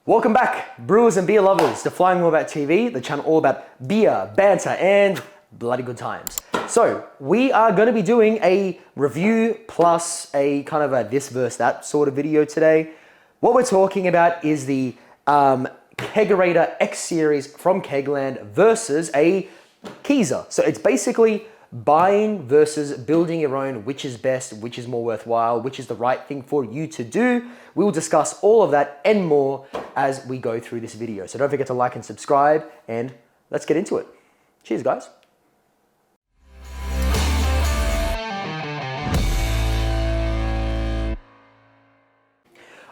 Welcome back, brewers and beer lovers, to Flying Wombat TV, the channel all about beer, banter, and bloody good times. So, we are going to be doing a review plus a kind of a this versus that sort of video today. What we're talking about is the Kegerator X series from Kegland versus a Keezer. So it's basically buying versus building your own, which is best, which is more worthwhile, which is the right thing for you to do. We will discuss all of that and more as we go through this video. So don't forget to like and subscribe, and let's get into it. Cheers, guys.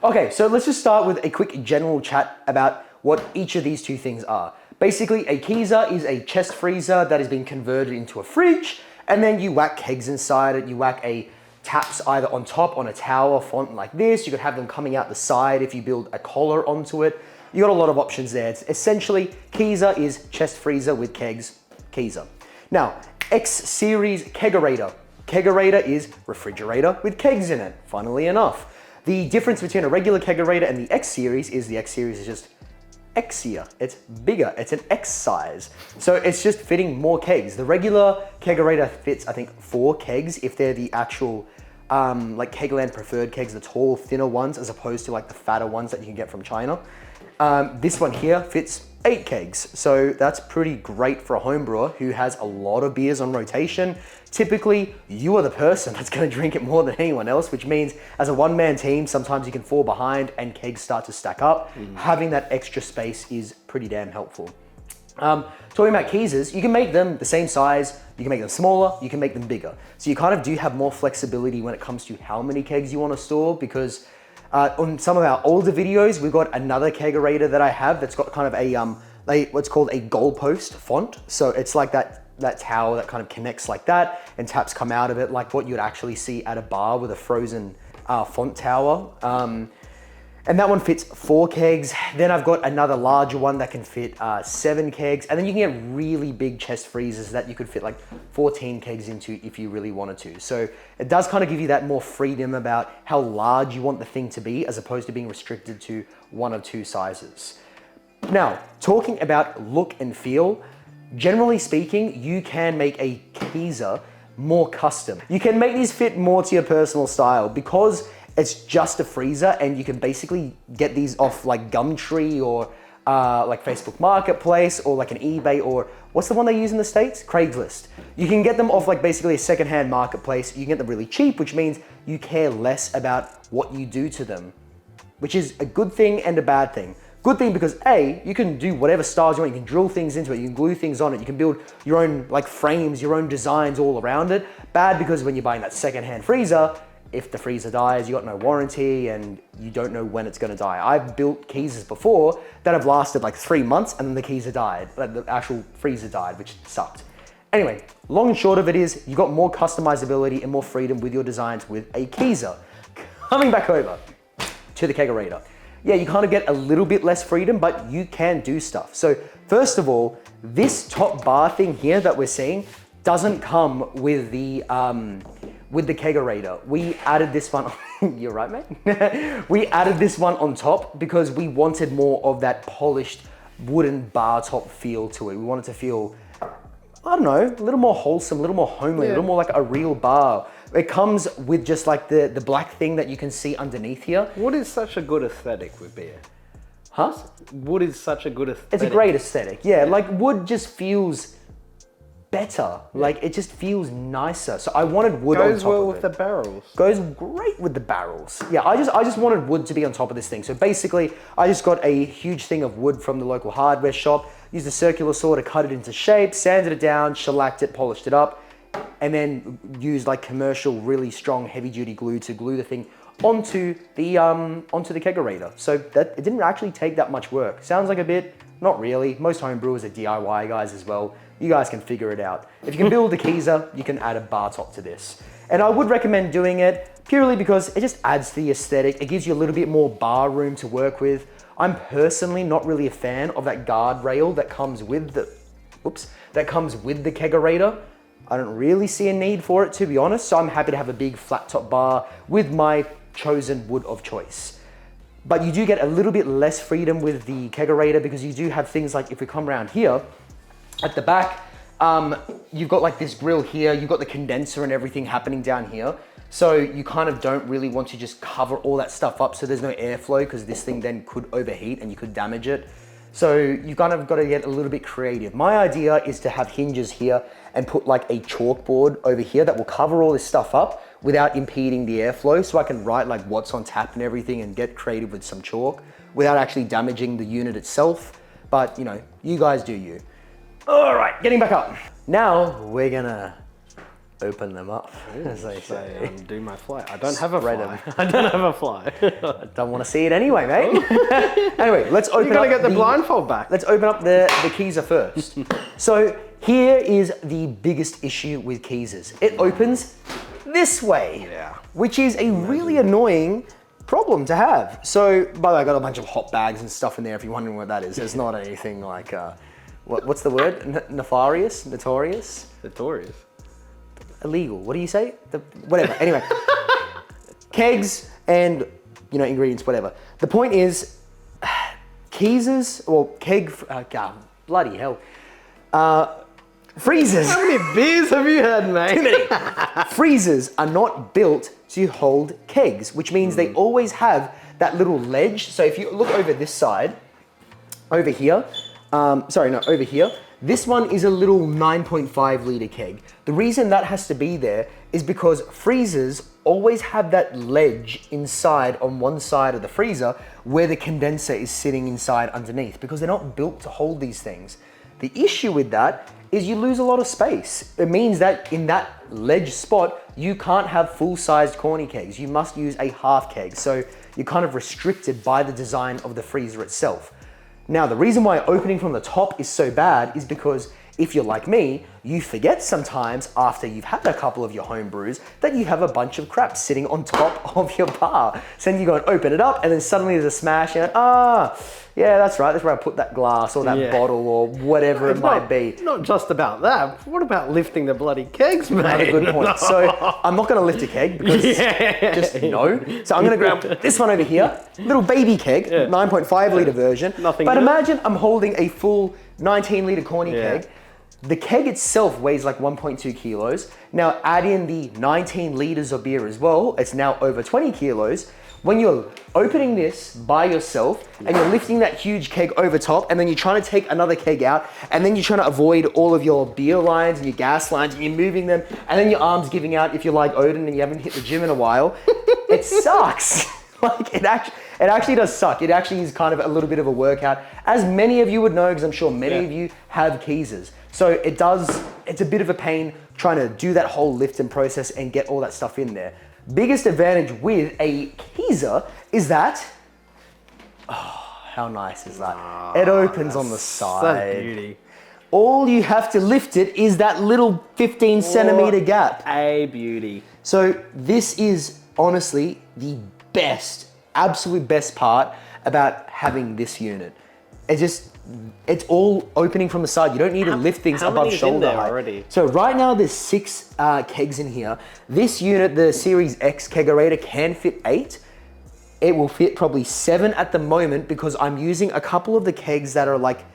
Okay, so let's just start with a quick general chat about what each of these two things are. Basically, a Keezer is a chest freezer that has been converted into a fridge, and then you whack kegs inside it. You whack a taps either on top on a tower font like this. You could have them coming out the side if you build a collar onto it. You got a lot of options there. It's essentially, Keezer is chest freezer with kegs, Keezer. Now, X series Kegerator. Kegerator is refrigerator with kegs in it, funnily enough. The difference between a regular Kegerator and the X series is the X series is just Xier. It's bigger, it's an X size. So it's just fitting more kegs. The regular Kegerator fits, I think, 4 kegs if they're the actual like Kegland preferred kegs, the tall, thinner ones, as opposed to like the fatter ones that you can get from China. This one here fits 8 kegs. So that's pretty great for a home brewer who has a lot of beers on rotation. Typically, you are the person that's gonna drink it more than anyone else, which means as a one-man team, sometimes you can fall behind and kegs start to stack up. Having that extra space is pretty damn helpful. Talking about Keezers, you can make them the same size, you can make them smaller, you can make them bigger. So you kind of do have more flexibility when it comes to how many kegs you wanna store, because on some of our older videos, we've got another Kegerator that I have that's got kind of a what's called a goalpost font. So it's like that tower that kind of connects like that, and taps come out of it like what you'd actually see at a bar with a frozen font tower. And that one fits 4 kegs. Then I've got another larger one that can fit 7 kegs. And then you can get really big chest freezers that you could fit like 14 kegs into if you really wanted to. So it does kind of give you that more freedom about how large you want the thing to be, as opposed to being restricted to 1 or 2 sizes. Now, talking about look and feel, generally speaking, you can make a Keezer more custom. You can make these fit more to your personal style because it's just a freezer, and you can basically get these off like Gumtree or like Facebook Marketplace or like an eBay, or what's the one they use in the States? Craigslist. You can get them off like basically a secondhand marketplace. You can get them really cheap, which means you care less about what you do to them, which is a good thing and a bad thing. Good thing because A, you can do whatever styles you want. You can drill things into it, you can glue things on it, you can build your own like frames, your own designs all around it. Bad because when you're buying that secondhand freezer, if the freezer dies, you got no warranty and you don't know when it's gonna die. I've built Keezers before that have lasted like 3 months, and then the Keezer died, like the actual freezer died, which sucked. Anyway, long and short of it is, you got more customizability and more freedom with your designs with a Keezer. Coming back over to the Kegerator. Yeah, you kind of get a little bit less freedom, but you can do stuff. So first of all, this top bar thing here that we're seeing doesn't come with the Kegerator. We added this one, you're right, mate? We added this one on top because we wanted more of that polished wooden bar top feel to it. We wanted to feel, I don't know, a little more wholesome, a little more homely, a little more like a real bar. It comes with just like the black thing that you can see underneath here. Wood is such a good aesthetic with beer. Huh? Wood is such a good aesthetic. It's a great aesthetic, yeah. Like wood just feels better. Like it just feels nicer. So I wanted wood on top of it. Goes well with the barrels. Goes great with the barrels. Yeah, I just wanted wood to be on top of this thing. So basically, I just got a huge thing of wood from the local hardware shop, used a circular saw to cut it into shape, sanded it down, shellacked it, polished it up, and then used like commercial, really strong, heavy-duty glue to glue the thing onto the Kegerator. So that it didn't actually take that much work. Sounds like a bit, not really. Most home brewers are DIY guys as well. You guys can figure it out. If you can build a Keezer, you can add a bar top to this. And I would recommend doing it purely because it just adds to the aesthetic. It gives you a little bit more bar room to work with. I'm personally not really a fan of that guardrail that comes with the, Kegerator. I don't really see a need for it, to be honest. So I'm happy to have a big flat top bar with my chosen wood of choice. but you do get a little bit less freedom with the Kegerator because you do have things like, if we come around here, at the back, you've got like this grill here, you've got the condenser and everything happening down here. So you kind of don't really want to just cover all that stuff up so there's no airflow, because this thing then could overheat and you could damage it. So you kind of got to get a little bit creative. My idea is to have hinges here and put like a chalkboard over here that will cover all this stuff up without impeding the airflow, so I can write like what's on tap and everything and get creative with some chalk without actually damaging the unit itself. But you know, you guys do you. All right, getting back up. Now we're gonna open them up, as they say. Do my fly. I don't have a Spread fly. I don't have a fly. I don't want to see it anyway, mate. Anyway, let's open up. You gotta get the blindfold back. Let's open up the Keezer first. So here is the biggest issue with Keezers. It opens this way, which is a really annoying problem to have. So, by the way, I got a bunch of hot bags and stuff in there if you're wondering what that is. It's not anything like, what's the word? Nefarious? Notorious? Notorious. Illegal. What do you say? Whatever. Anyway, kegs and, you know, ingredients, whatever. The point is, Keezers, or bloody hell. Freezers. How many beers have you had, mate? Too many. Freezers are not built to hold kegs, which means they always have that little ledge. So if you look over this side, over here, over here, this one is a little 9.5 liter keg. The reason that has to be there is because freezers always have that ledge inside on one side of the freezer where the condenser is sitting inside underneath, because they're not built to hold these things. The issue with that is you lose a lot of space. It means that in that ledge spot, you can't have full-sized corny kegs. You must use a half keg. So you're kind of restricted by the design of the freezer itself. Now, the reason why opening from the top is so bad is because if you're like me, you forget sometimes after you've had a couple of your home brews that you have a bunch of crap sitting on top of your bar. So then you go and open it up and then suddenly there's a smash and yeah, that's right. That's where I put that glass or that bottle or whatever it might be. Not just about that. What about lifting the bloody kegs, mate? Another good point. So I'm not going to lift a keg because just no. So I'm going to grab this one over here, little baby keg, 9.5 liter version. Nothing but good. imagine I'm holding a full 19 liter corny keg. The keg itself weighs like 1.2 kilos. Now add in the 19 liters of beer as well. It's now over 20 kilos. When you're opening this by yourself and you're lifting that huge keg over top and then you're trying to take another keg out and then you're trying to avoid all of your beer lines and your gas lines and you're moving them and then your arm's giving out if you're like Odin and you haven't hit the gym in a while, it sucks. Like it actually does suck. It actually is kind of a little bit of a workout, as many of you would know, because I'm sure many of you have Keezers. So it's a bit of a pain trying to do that whole lifting process and get all that stuff in there. Biggest advantage with a Keezer is that, how nice is that? It opens on the side. Such beauty. All you have to lift it is that little 15 centimeter gap. A beauty. So this is honestly the best, absolute best part about having this unit. It's all opening from the side. You don't need to lift things above shoulder height. Already? So right now there's 6 kegs in here. This unit, the Series X Kegerator, can fit 8. It will fit probably 7 at the moment because I'm using a couple of the kegs that are like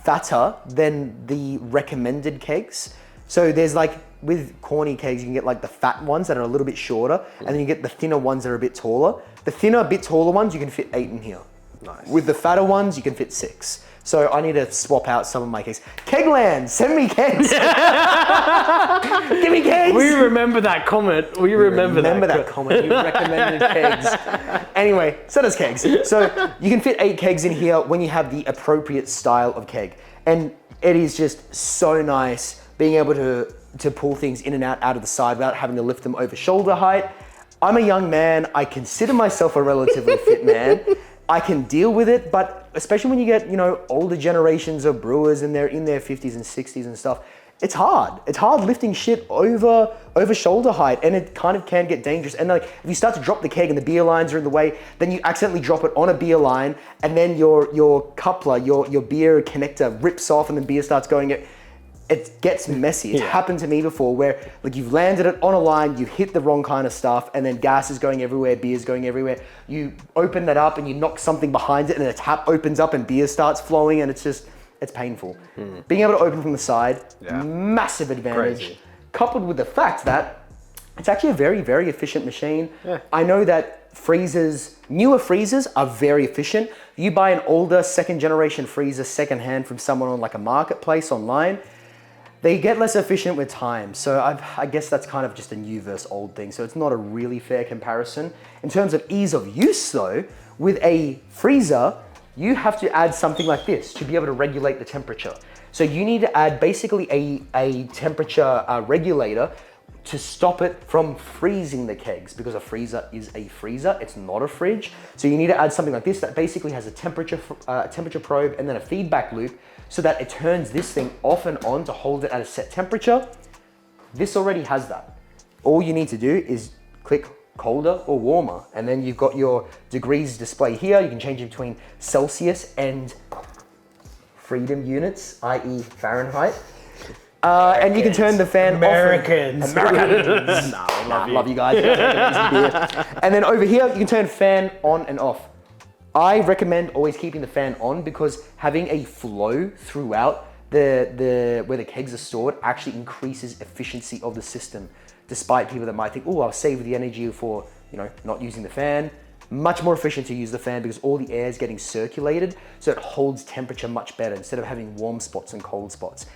fatter than the recommended kegs. So there's like, with corny kegs, you can get like the fat ones that are a little bit shorter, and then you get the thinner ones that are a bit taller. The thinner, bit taller ones, you can fit 8 in here. Nice. With the fatter ones, you can fit 6. So I need to swap out some of my kegs. Kegland, send me kegs. Give me kegs. We remember that comment. We remember that comment. You recommended kegs. Anyway, so does kegs. So you can fit 8 kegs in here when you have the appropriate style of keg. And it is just so nice being able to pull things in and out of the side without having to lift them over shoulder height. I'm a young man. I consider myself a relatively fit man. I can deal with it, but especially when you get, older generations of brewers and they're in their 50s and 60s and stuff, it's hard. It's hard lifting shit over shoulder height, and it kind of can get dangerous. And like, if you start to drop the keg and the beer lines are in the way, then you accidentally drop it on a beer line, and then your coupler, your beer connector rips off, and then beer starts going. it gets messy. It's happened to me before where like you've landed it on a line, you hit the wrong kind of stuff, and then gas is going everywhere, beer's going everywhere. You open that up and you knock something behind it and the tap opens up and beer starts flowing and it's painful. Being able to open from the side, massive advantage. Crazy. Coupled with the fact that it's actually a very, very efficient machine. I know that newer freezers are very efficient. You buy an older second generation freezer secondhand from someone on like a marketplace online, they get less efficient with time. So I guess that's kind of just a new versus old thing. So it's not a really fair comparison. In terms of ease of use though, with a freezer, you have to add something like this to be able to regulate the temperature. So you need to add basically a temperature regulator to stop it from freezing the kegs, because a freezer is a freezer, it's not a fridge. So you need to add something like this that basically has a temperature probe and then a feedback loop so that it turns this thing off and on to hold it at a set temperature. This already has that. All you need to do is click colder or warmer, and then you've got your degrees display here. You can change it between Celsius and freedom units, i.e. Fahrenheit. And you can turn the fan Americans. off. Americans. Love you guys. And then over here, you can turn fan on and off. I recommend always keeping the fan on because having a flow throughout where the kegs are stored actually increases efficiency of the system. Despite people that might think, oh, I'll save the energy for not using the fan. Much more efficient to use the fan because all the air is getting circulated, so it holds temperature much better instead of having warm spots and cold spots,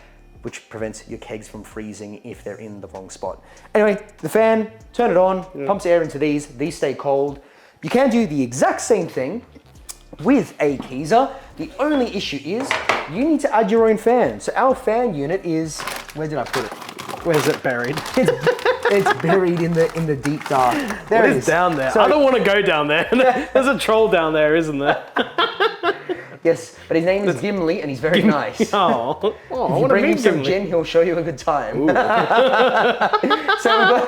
which prevents your kegs from freezing if they're in the wrong spot. Anyway, the fan, turn it on, pumps air into these stay cold. You can do the exact same thing with a Keezer. The only issue is you need to add your own fan. So our fan unit is, where did I put it? Where's it buried? It's buried in the deep dark. There it is. Down there? So, I don't want to go down there. There's a troll down there, isn't there? Yes, but his name is Gimli and he's very nice. I If you want to bring him meet some Gimli. gin, he'll show you a good time. So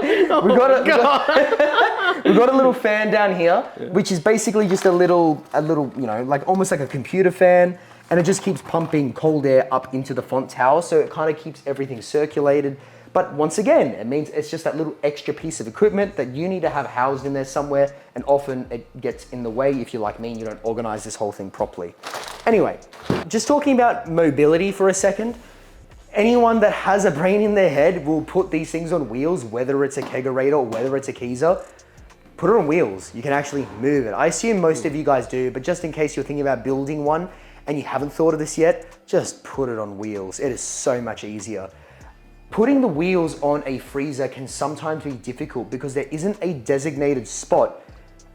we've got a little fan down here, which is basically just a little, like almost like a computer fan, and it just keeps pumping cold air up into the font tower, so it kind of keeps everything circulated. But once again, it means it's just that little extra piece of equipment that you need to have housed in there somewhere, and often it gets in the way if you're like me and you don't organize this whole thing properly. Anyway, just talking about mobility for a second, anyone that has a brain in their head will put these things on wheels, whether it's a Kegerator or whether it's a Keezer. Put it on wheels. You can actually move it. I assume most of you guys do, but just in case you're thinking about building one and you haven't thought of this yet, just put it on wheels. It is so much easier. Putting the wheels on a freezer can sometimes be difficult because there isn't a designated spot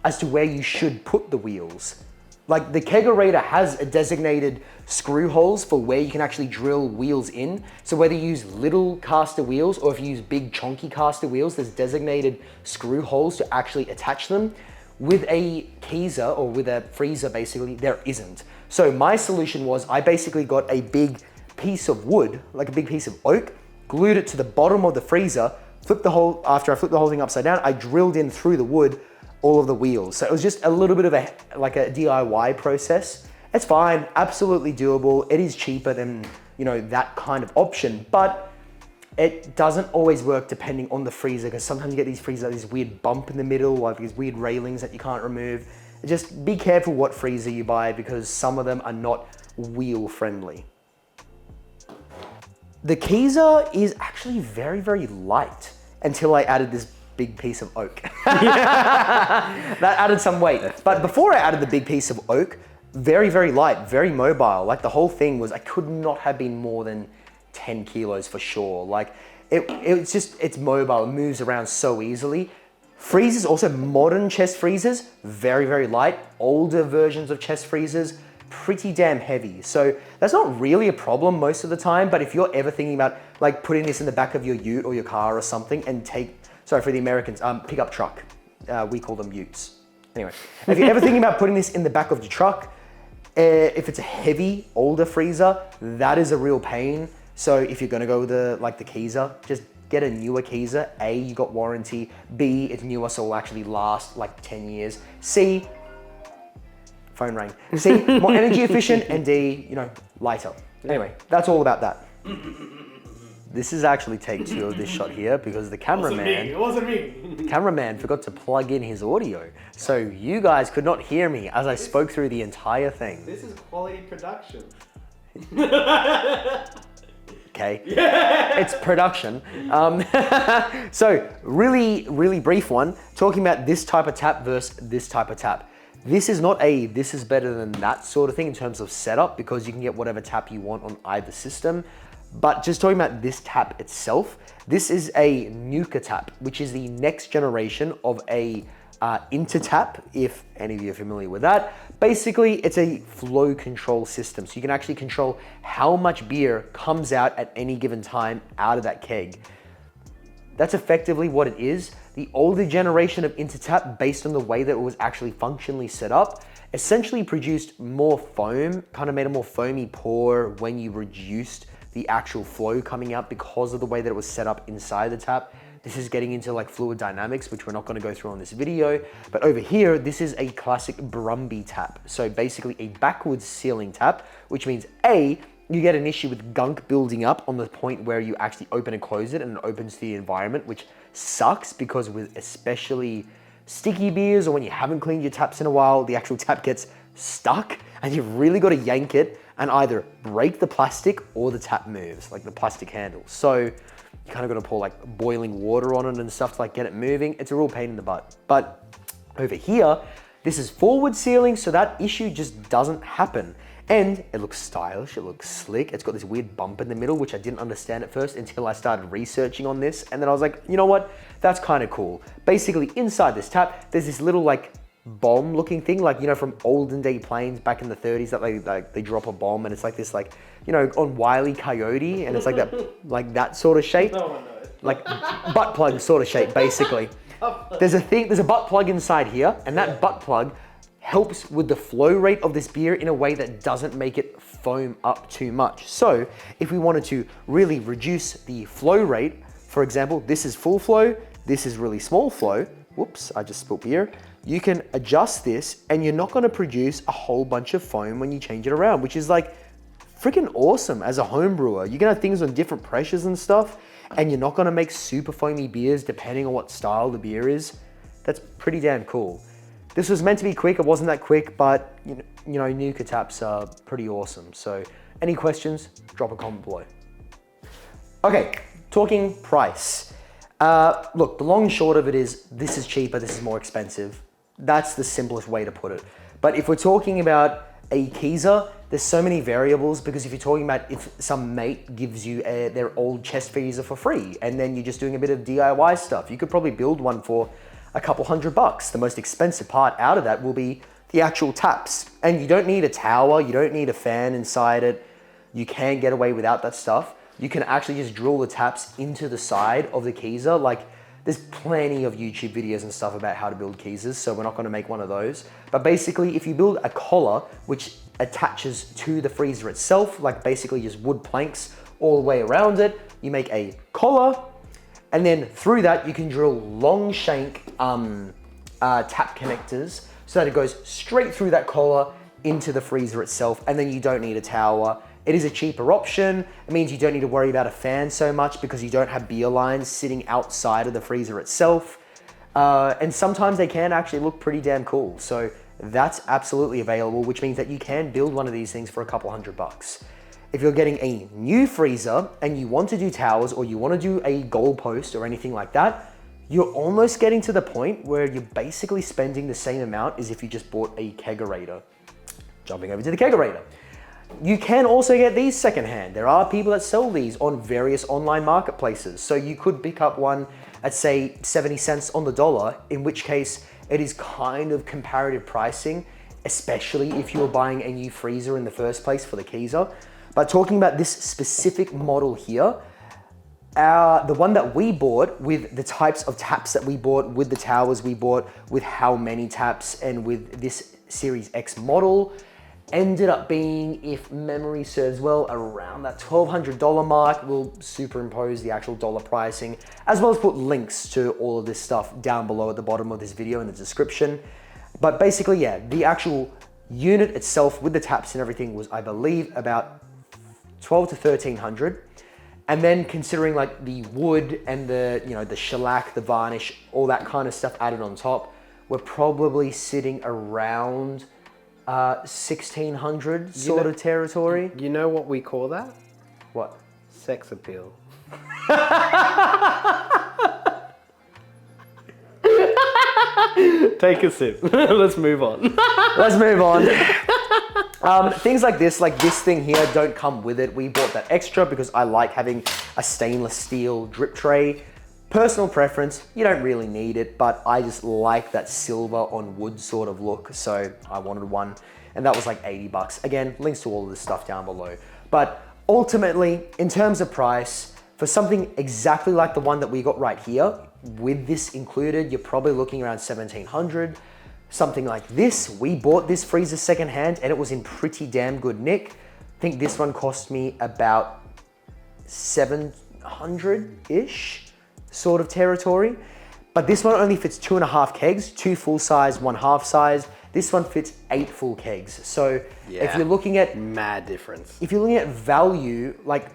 as to where you should put the wheels. Like the Kegerator has a designated screw holes for where you can actually drill wheels in. So whether you use little caster wheels or if you use big chonky caster wheels, there's designated screw holes to actually attach them. With a Keezer or with a freezer basically, there isn't. So my solution was I basically got a big piece of wood, like a big piece of oak, glued it to the bottom of the freezer, after I flipped the whole thing upside down, I drilled in through the wood all of the wheels. So it was just a little bit of a DIY process. It's fine, absolutely doable. It is cheaper than, that kind of option, but it doesn't always work depending on the freezer, because sometimes you get these freezers, this weird bump in the middle, like these weird railings that you can't remove. Just be careful what freezer you buy because some of them are not wheel friendly. The Keezer is actually very, very light until I added this big piece of oak. That added some weight. But before I added the big piece of oak, very, very light, very mobile. Like the whole thing I could not have been more than 10 kilos for sure. Like it's mobile, it moves around so easily. Freezers, also modern chest freezers, very, very light. Older versions of chest freezers, pretty damn heavy. So that's not really a problem most of the time, but if you're ever thinking about like putting this in the back of your ute or your car or something and sorry for the Americans, pickup truck. We call them utes. Anyway, if you're ever thinking about putting this in the back of your truck, if it's a heavy, older freezer, that is a real pain. So if you're gonna go with the Keezer, just get a newer Keezer. A, you got warranty. B, it's newer, so it'll actually last like 10 years. C, phone rang. C, more energy efficient, and D, lighter. Anyway, that's all about that. This is actually take 2 of this shot here because the cameraman... It wasn't me. The cameraman forgot to plug in his audio. So you guys could not hear me as I spoke through the entire thing. This is quality production. Okay, it's production. So really brief one, talking about this type of tap versus this type of tap. This is not a this is better than that sort of thing in terms of setup because you can get whatever tap you want on either system. But just talking about this tap itself, this is a nukatap, which is the next generation of a intertap, if any of you are familiar with that. Basically, it's a flow control system. So you can actually control how much beer comes out at any given time out of that keg. That's effectively what it is. The older generation of intertap, based on the way that it was actually functionally set up, essentially produced more foam, kind of made a more foamy pour when you reduced the actual flow coming out because of the way that it was set up inside the tap. This is getting into like fluid dynamics, which we're not going to go through on this video. But over here, this is a classic Brumby tap. So basically a backwards sealing tap, which means A, you get an issue with gunk building up on the point where you actually open and close it and it opens to the environment, which sucks because with especially sticky beers or when you haven't cleaned your taps in a while, the actual tap gets stuck and you've really got to yank it and either break the plastic or the tap moves, like the plastic handle. So you kind of got to pour like boiling water on it and stuff to like get it moving. It's a real pain in the butt. But over here, this is forward sealing, so that issue just doesn't happen. And it looks stylish, it looks slick. It's got this weird bump in the middle, which I didn't understand at first until I started researching on this. And then I was like, you know what? That's kind of cool. Basically inside this tap, there's this little like bomb looking thing, like, you know, from olden day planes back in the 30s that they drop a bomb and it's like this, like, you know, on Wile E. Coyote, and it's like that sort of shape. No one knows. Like butt plug sort of shape, basically. There's a butt plug inside here, and that butt plug helps with the flow rate of this beer in a way that doesn't make it foam up too much. So if we wanted to really reduce the flow rate, for example, this is full flow, this is really small flow. Whoops, I just spilled beer. You can adjust this and you're not gonna produce a whole bunch of foam when you change it around, which is like freaking awesome as a home brewer. You're gonna have things on different pressures and stuff, and you're not gonna make super foamy beers depending on what style the beer is. That's pretty damn cool. This was meant to be quick, it wasn't that quick, but you know, nukataps are pretty awesome. So any questions, drop a comment below. Okay, talking price. Look, the long and short of it is this is cheaper, this is more expensive. That's the simplest way to put it. But if we're talking about a Keezer, there's so many variables, because if you're talking about if some mate gives you their old chest freezer for free and then you're just doing a bit of DIY stuff, you could probably build one for a couple $100. The most expensive part out of that will be the actual taps. And you don't need a tower, you don't need a fan inside it. You can get away without that stuff. You can actually just drill the taps into the side of the Keezer. Like, there's plenty of YouTube videos and stuff about how to build Keezers, so we're not gonna make one of those. But basically, if you build a collar which attaches to the freezer itself, like basically just wood planks all the way around it, you make a collar, and then through that, you can drill long shank tap connectors so that it goes straight through that collar into the freezer itself, and then you don't need a tower. It is a cheaper option. It means you don't need to worry about a fan so much because you don't have beer lines sitting outside of the freezer itself. And sometimes they can actually look pretty damn cool. So that's absolutely available, which means that you can build one of these things for a couple $100. If you're getting a new freezer and you want to do towers or you want to do a goalpost or anything like that, you're almost getting to the point where you're basically spending the same amount as if you just bought a Kegerator. Jumping over to the Kegerator. You can also get these secondhand. There are people that sell these on various online marketplaces. So you could pick up one at say 70 cents on the dollar, in which case it is kind of comparative pricing, especially if you're buying a new freezer in the first place for the Keezer. But talking about this specific model here, the one that we bought, with the types of taps that we bought, with the towers we bought, with how many taps, and with this Series X model, ended up being, if memory serves well, around that $1,200 mark. We'll superimpose the actual dollar pricing, as well as put links to all of this stuff down below at the bottom of this video in the description. But basically, yeah, the actual unit itself with the taps and everything was, I believe, about $1,200 to $1,300. And then considering like the wood and the, you know, the shellac, the varnish, all that kind of stuff added on top, we're probably sitting around 1600 sort of territory. You know what we call that? What? Sex appeal. Take a sip. Let's move on. Let's move on. Things like this thing here don't come with it. We bought that extra because I like having a stainless steel drip tray. Personal preference, you don't really need it, but I just like that silver on wood sort of look, so I wanted one, and that was like 80 bucks. Again, links to all of this stuff down below. But ultimately, in terms of price, for something exactly like the one that we got right here, with this included, you're probably looking around 1700. Something like this, we bought this freezer secondhand and it was in pretty damn good nick. I think this one cost me about 700-ish sort of territory. But this one only fits 2.5 kegs, 2 full size, 1 half size. This one fits 8 full kegs. So if you're looking at mad difference. If you're looking at value, like,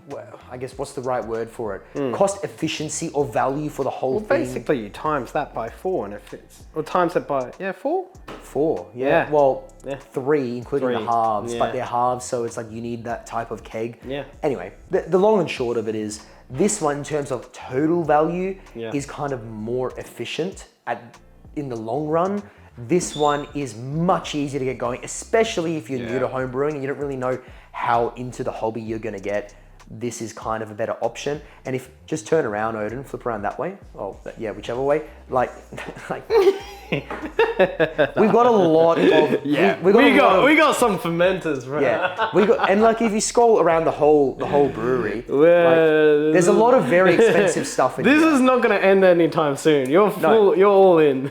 well, I guess what's the right word for it? Cost efficiency or value for the whole thing. Basically you times that by 4 and it fits. Or times it by, 4? 4, yeah. Well, 3, including the halves, but they're halves, so it's like you need that type of keg. Yeah. Anyway, the long and short of it is, this one in terms of total value is kind of more efficient in the long run. This one is much easier to get going, especially if you're new to home brewing and you don't really know how into the hobby you're gonna get. This is kind of a better option. And if just turn around, Odin, flip around that way. Oh, yeah, whichever way. Like we've got a lot of we got some fermenters, right? Yeah, and like if you scroll around the whole brewery, like, there's a lot of very expensive stuff in This here. is not going to end anytime soon. You're full. You're all in.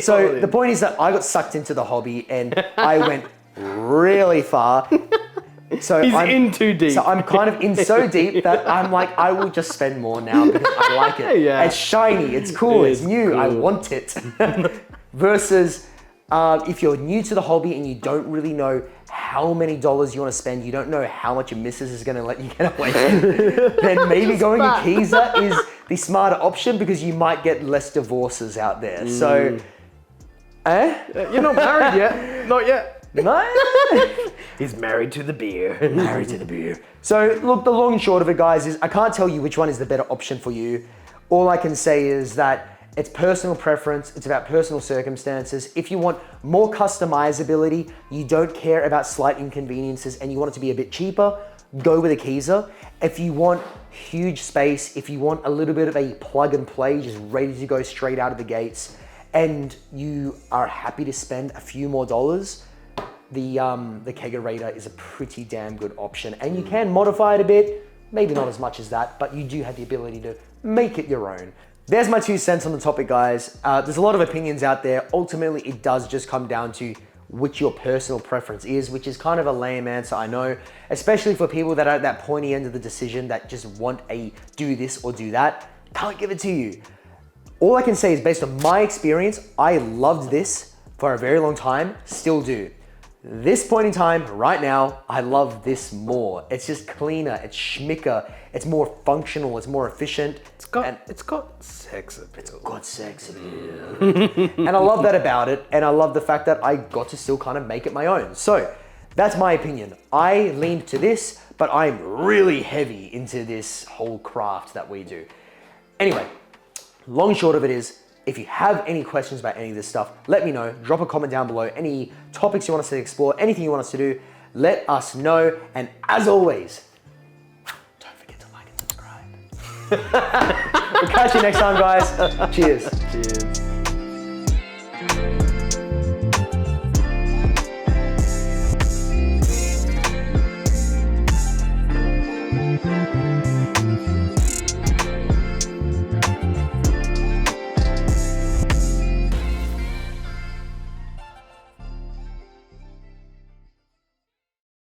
So the point is that I got sucked into the hobby and I went really far. So He's in too deep. So I'm kind of in so deep that I'm like, I will just spend more now because I like it. Yeah. It's shiny, it's cool, it's new, cool. I want it. Versus if you're new to the hobby and you don't really know how many dollars you want to spend, you don't know how much your missus is going to let you get away with, then maybe going to Keezer is the smarter option because you might get less divorces out there. So, You're not married yet. Not yet. No. He's married to the beer. Married to the beer. So look, the long and short of it, guys, is I can't tell you which one is the better option for you. All I can say is that it's personal preference. It's about personal circumstances. If you want more customizability, you don't care about slight inconveniences and you want it to be a bit cheaper, go with a Keezer. If you want huge space, if you want a little bit of a plug and play, just ready to go straight out of the gates, and you are happy to spend a few more dollars, the Kegerator is a pretty damn good option. And you can modify it a bit, maybe not as much as that, but you do have the ability to make it your own. There's my 2 cents on the topic, guys. There's a lot of opinions out there. Ultimately, it does just come down to which your personal preference is, which is kind of a lame answer, I know, especially for people that are at that pointy end of the decision that just want a do this or do that. Can't give it to you. All I can say is based on my experience, I loved this for a very long time, still do. This point in time, right now, I love this more. It's just cleaner, it's schmicker, it's more functional, it's more efficient. It's got sex appeal. It's got sex appeal. And I love that about it, and I love the fact that I got to still kind of make it my own. So, that's my opinion. I leaned to this, but I'm really heavy into this whole craft that we do. Anyway, long and short of it is, if you have any questions about any of this stuff, let me know. Drop a comment down below. Any topics you want us to explore, anything you want us to do, let us know. And as always, don't forget to like and subscribe. We'll catch you next time, guys. Cheers. Cheers.